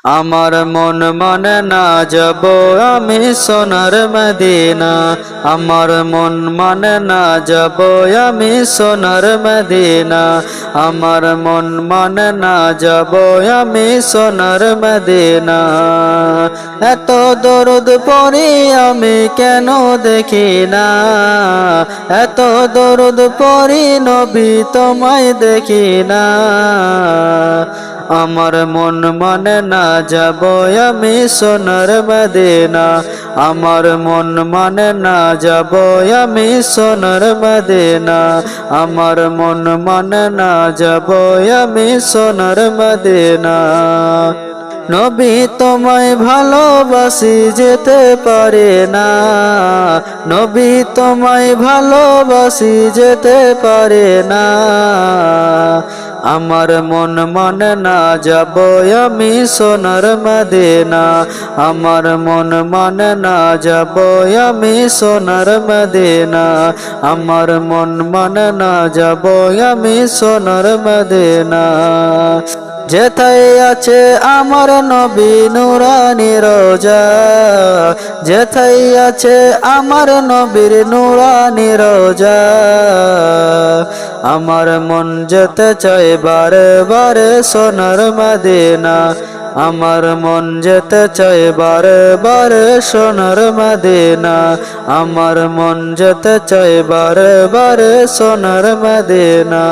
আমার মন মানে না যাব আমি সোনার মদিনা। আমার মন মানে না যাব আমি সোনার মদিনা। আমার মন মানে না যাব আমি সোনার মদিনা। এত দরদ পড়ি আমি কেন দেখি না, এত দরদ পড়ি নবী তোমায় দেখি না। আমার মন মানে না যাব আমি সোনার মদিনা। আমার মন মানে না যাব আমি সোনার মদিনা। আমার মন মানে না যাব আমি সোনার মদিনা। নবী তোমায় ভালোবাসি যেতে পারে না, নবী তোমায় ভালোবাসি যেতে পারে না। আমার মন মানে না যাব আমি সোনার মদিনা। আমার মন মানে না যাব আমি সোনার মদিনা। আমার মন মানে না যাব আমি সোনার মদিনা। যেথায় আছে আমার নবী নুরানি রোজা, যেথায় আছে আমার নবীর নুরানি রোজা। আমার মন যেতে চায় বারে বারে সোনার মদিনা। আমার মন যেতে চায় বারে বারে সোনার মদিনা। আমার মন যেতে চায় বারে বারে সোনার মদিনা।